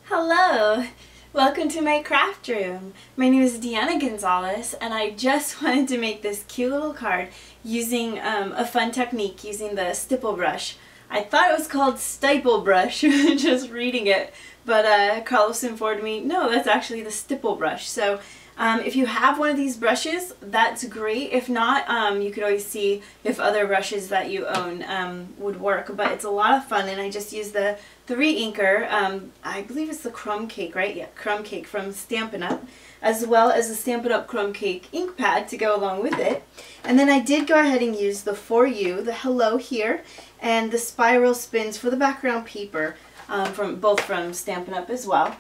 Hello! Welcome to my craft room. My name is Deanna Gonzalez and I just wanted to make this cute little card using a fun technique using the stipple brush. I thought it was called Stipple brush just reading it, but Carlos informed me, no, that's actually the stipple brush. So if you have one of these brushes, that's great. If not, you could always see if other brushes that you own would work. But it's a lot of fun, and I just use the re-inker. I believe it's the Crumb Cake, right? Yeah, Crumb Cake from Stampin' Up, as well as the Stampin' Up Crumb Cake ink pad to go along with it. And then I did go ahead and use the For You, the Hello here, and the Spiral Spins for the background paper, both from Stampin' Up as well.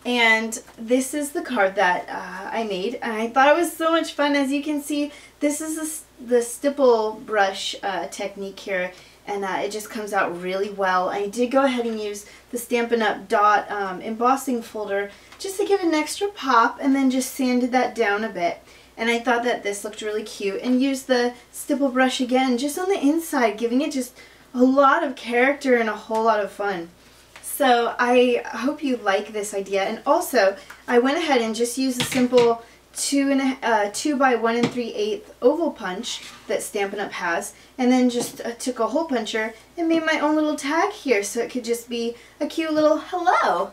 And this is the card that I made, and I thought it was so much fun. As you can see, this is the stipple brush technique here, and it just comes out really well. I did go ahead and use the Stampin' Up dot embossing folder just to give it an extra pop, and then just sanded that down a bit. And I thought that this looked really cute, and used the stipple brush again just on the inside, giving it just a lot of character and a whole lot of fun. So I hope you like this idea. And also, I went ahead and just used a simple 2 by 1 3/8 oval punch that Stampin' Up has, and then just took a hole puncher and made my own little tag here so it could just be a cute little hello.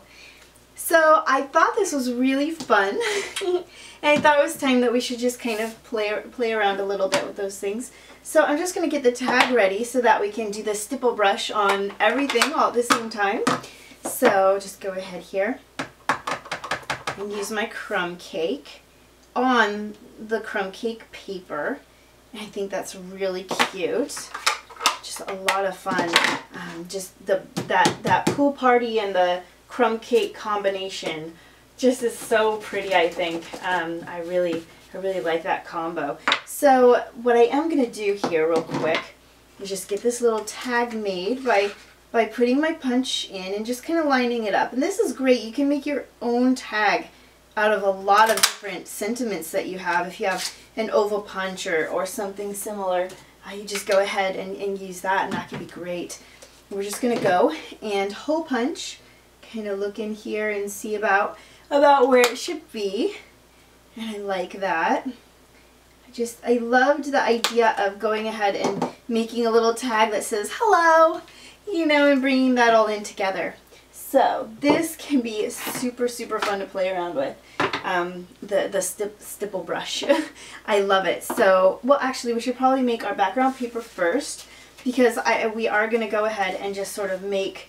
So I thought this was really fun, and I thought it was time that we should just kind of play around a little bit with those things. So I'm just going to get the tag ready so that we can do the stipple brush on everything all at the same time. So just go ahead here and use my crumb cake on the crumb cake paper. And I think that's really cute. Just a lot of fun. Just that pool party and the crumb cake combination just is so pretty, I think. I really like that combo. So what I am going to do here real quick is just get this little tag made by putting my punch in and just kind of lining it up. And this is great. You can make your own tag out of a lot of different sentiments that you have. If you have an oval punch or something similar, you just go ahead and use that, and that can be great. We're just going to go and hole punch, kind of look in here and see about where it should be. And I like that. I loved the idea of going ahead and making a little tag that says hello, you know, and bringing that all in together. So this can be super fun to play around with. The stipple brush. I love it. So, well, actually, we should probably make our background paper first, because we are going to go ahead and just sort of make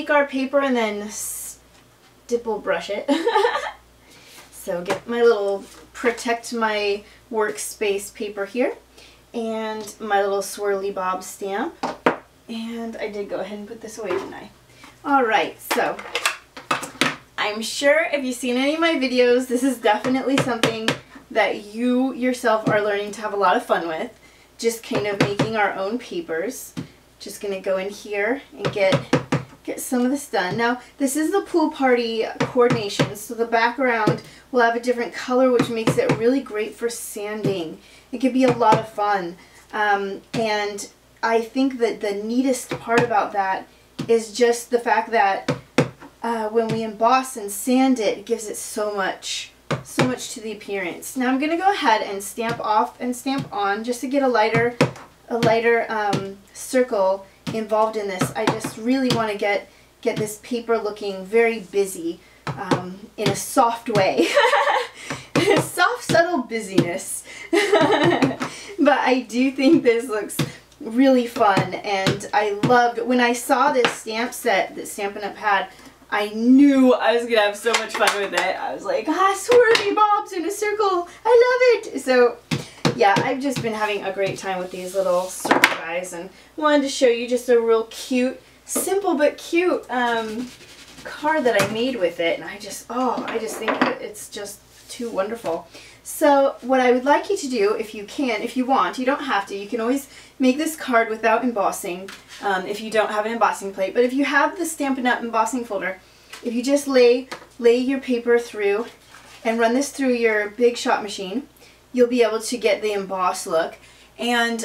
our paper and then stipple brush it. So get my little protect my workspace paper here, and my little swirly bob stamp. And I did go ahead and put this away, didn't I? Alright, so I'm sure if you've seen any of my videos, this is definitely something that you yourself are learning to have a lot of fun with. Just kind of making our own papers. Just going to go in here and get some of this done. Now, this is the pool party coordination, so the background will have a different color, which makes it really great for sanding. It could be a lot of fun. And I think that the neatest part about that is just the fact that when we emboss and sand it, it gives it so much to the appearance. Now I'm going to go ahead and stamp off and stamp on just to get a lighter circle involved in this. I just really want to get this paper looking very busy in a soft way. Soft, subtle busyness. But I do think this looks really fun, and I loved when I saw this stamp set that Stampin' Up had. I knew I was gonna have so much fun with it. I was like, swirly bobs in a circle. I love it. So yeah, I've just been having a great time with these little circle guys, and wanted to show you just a real cute, simple but cute card that I made with it. And I just think that it's just too wonderful. So what I would like you to do, if you want, you don't have to, you can always make this card without embossing if you don't have an embossing plate. But if you have the Stampin' Up embossing folder, if you just lay your paper through and run this through your Big Shot machine, you'll be able to get the embossed look. And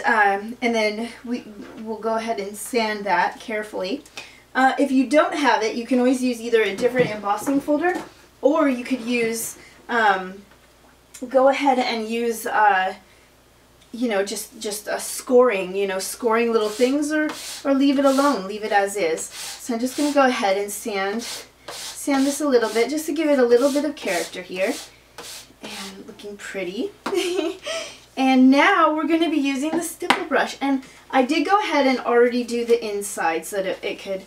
then we'll go ahead and sand that carefully. If you don't have it, you can always use either a different embossing folder, or you could use, go ahead and use, you know, just a scoring, you know, scoring little things, or leave it alone, leave it as is. So I'm just going to go ahead and sand this a little bit, just to give it a little bit of character here. And looking pretty. And now we're going to be using the stipple brush. And I did go ahead and already do the inside so that it could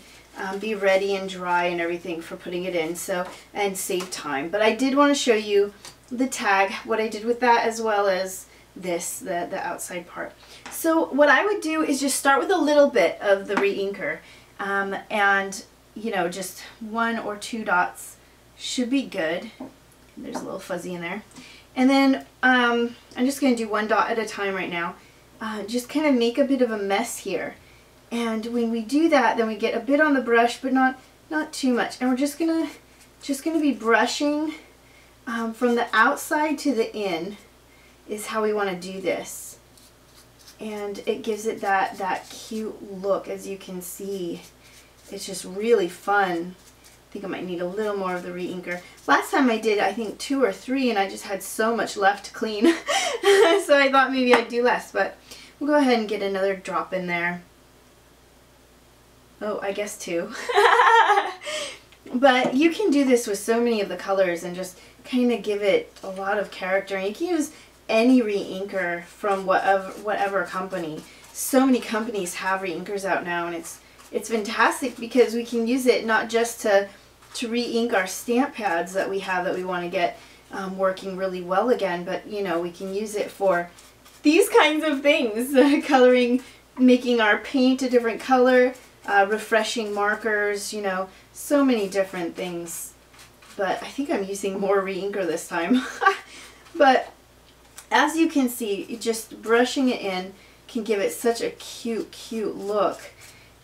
be ready and dry and everything for putting it in, so, and save time. But I did want to show you the tag, what I did with that, as well as this, the outside part. So what I would do is just start with a little bit of the re-inker, and you know, just 1 or 2 dots should be good. There's a little fuzzy in there. And then I'm just going to do 1 dot at a time right now. Just kind of make a bit of a mess here. And when we do that, then we get a bit on the brush, but not too much. And we're just gonna be brushing from the outside to the in is how we want to do this. And it gives it that cute look, as you can see. It's just really fun. I think I might need a little more of the re-inker. Last time I did, I think 2 or 3, and I just had so much left to clean. So I thought maybe I'd do less, but we'll go ahead and get another drop in there. Oh, I guess 2. But you can do this with so many of the colors and just kind of give it a lot of character. And you can use any re-inker from whatever company. So many companies have re-inkers out now, and it's fantastic because we can use it not just to re-ink our stamp pads that we have that we want to get working really well again, but you know, we can use it for these kinds of things, coloring, making our paint a different color, refreshing markers, you know, so many different things. But I think I'm using more re-inker this time. But as you can see, just brushing it in can give it such a cute look.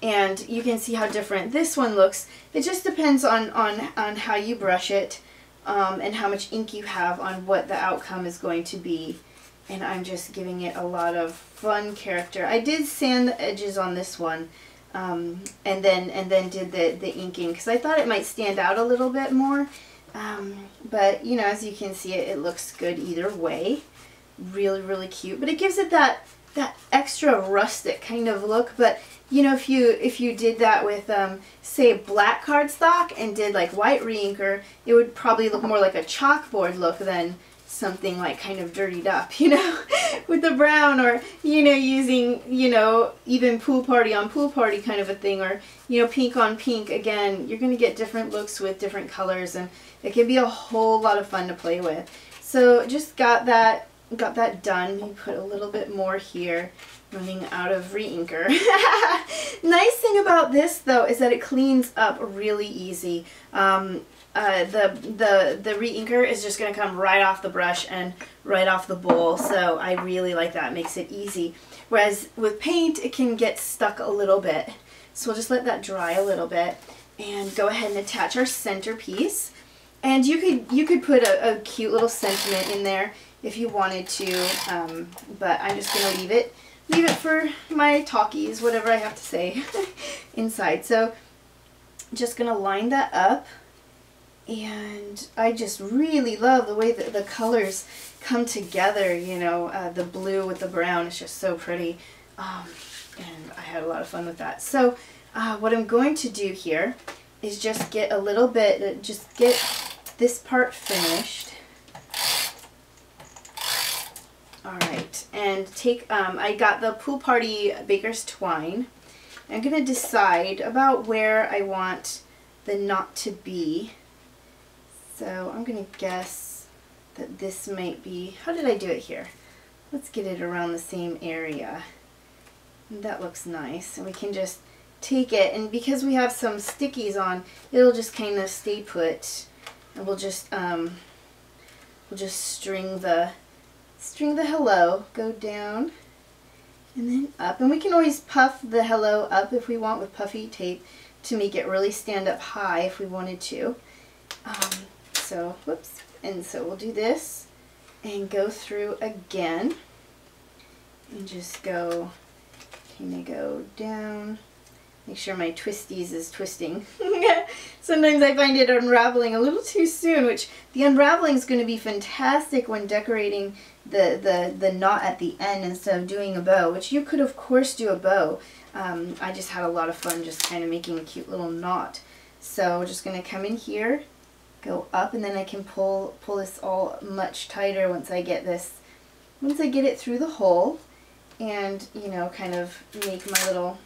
And you can see how different this one looks. It just depends on how you brush it, and how much ink you have on what the outcome is going to be. And I'm just giving it a lot of fun character. I did sand the edges on this one, and then did the inking because I thought it might stand out a little bit more. But you know, as you can see, it looks good either way. Really cute. But it gives it that extra rustic kind of look. But you know, if you did that with say black cardstock and did like white re-inker, it would probably look more like a chalkboard look than something like kind of dirtied up, you know, with the brown, or you know, using, you know, even pool party on pool party kind of a thing, or you know, pink on pink. Again, you're going to get different looks with different colors, and it can be a whole lot of fun to play with. So just got that done. We put a little bit more here, running out of re-inker. Nice thing about this though is that it cleans up really easy. The re-inker is just going to come right off the brush and right off the bowl, so I really like that. It makes it easy. Whereas with paint, it can get stuck a little bit. So we'll just let that dry a little bit and go ahead and attach our centerpiece. And you could put a cute little sentiment in there if you wanted to, but I'm just going to leave it for my talkies, whatever I have to say inside. So just going to line that up. And I just really love the way that the colors come together, you know, the blue with the brown is just so pretty. And I had a lot of fun with that. So what I'm going to do here is just get a little bit, just get this part finished. Alright, and take, I got the Pool Party Baker's Twine. I'm going to decide about where I want the knot to be. So I'm going to guess that this might be, how did I do it here? Let's get it around the same area. That looks nice. And we can just take it, and because we have some stickies on, it'll just kind of stay put. And we'll just string the hello, go down and then up. And we can always puff the hello up if we want with puffy tape to make it really stand up high if we wanted to. So, whoops. And so we'll do this and go through again and just go, kind of go down Make sure my twisties is twisting. Sometimes I find it unraveling a little too soon, which the unraveling is going to be fantastic when decorating the knot at the end instead of doing a bow, which you could of course do a bow. I just had a lot of fun just kind of making a cute little knot. So we're just going to come in here, go up, and then I can pull this all much tighter once I get it through the hole, and you know, kind of make my little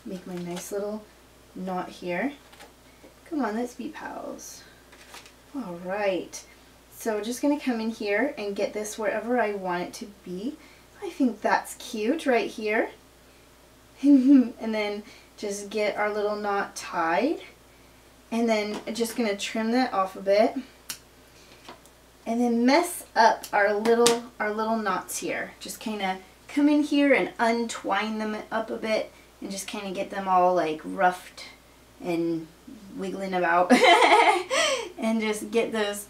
make my nice little knot here. Come on, let's be pals. All right, so we're just going to come in here and get this wherever I want it to be. I think that's cute right here. And then just get our little knot tied, and then just going to trim that off a bit, and then mess up our little knots here. Just kind of come in here and untwine them up a bit, and just kind of get them all like roughed and wiggling about, and just get those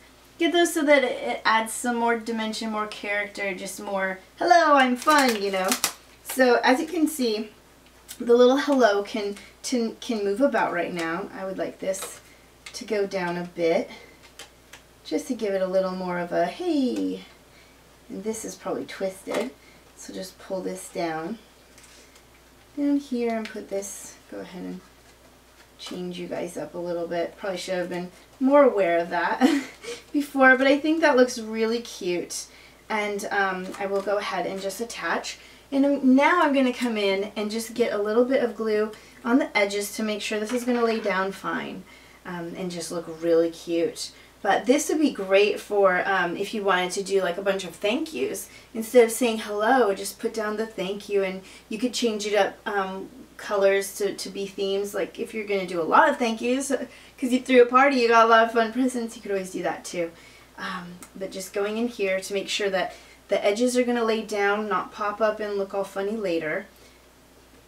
so that it adds some more dimension, more character, just more hello, I'm fun, you know. So as you can see, the little hello can move about right now. I would like this to go down a bit, just to give it a little more of a hey. And this is probably twisted, so just pull this down here and put this, go ahead and change you guys up a little bit. Probably should have been more aware of that before, but I think that looks really cute. And I will go ahead and just attach. And now I'm going to come in and just get a little bit of glue on the edges to make sure this is going to lay down fine and just look really cute. But this would be great for if you wanted to do like a bunch of thank yous. Instead of saying hello, just put down the thank you, and you could change it up colors to be themes. Like if you're going to do a lot of thank yous because you threw a party, you got a lot of fun presents, you could always do that too. But just going in here to make sure that the edges are going to lay down, not pop up and look all funny later.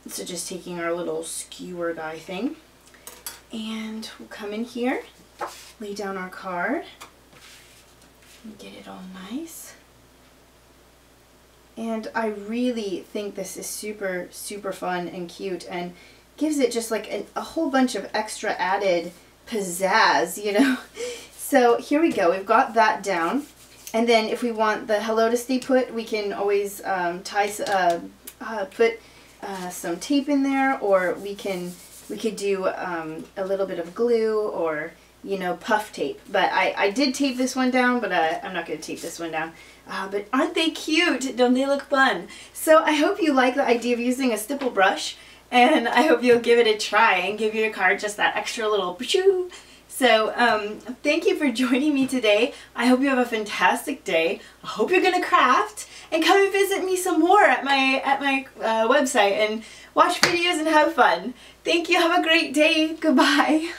So just taking our little skewer guy thing, and we'll come in here, lay down our card, and get it all nice. And I really think this is super, super fun and cute, and gives it just like a whole bunch of extra added pizzazz, you know. So here we go, we've got that down. And then if we want the hello to stay put, we can always put some tape in there, or we could do a little bit of glue, or you know, puff tape. But I did tape this one down, but I'm not going to tape this one down. But aren't they cute? Don't they look fun? So I hope you like the idea of using a stipple brush, and I hope you'll give it a try and give your card just that extra little pshoo. So thank you for joining me today. I hope you have a fantastic day. I hope you're gonna craft, and come and visit me some more at my website and watch videos and have fun. Thank you. Have a great day. Goodbye.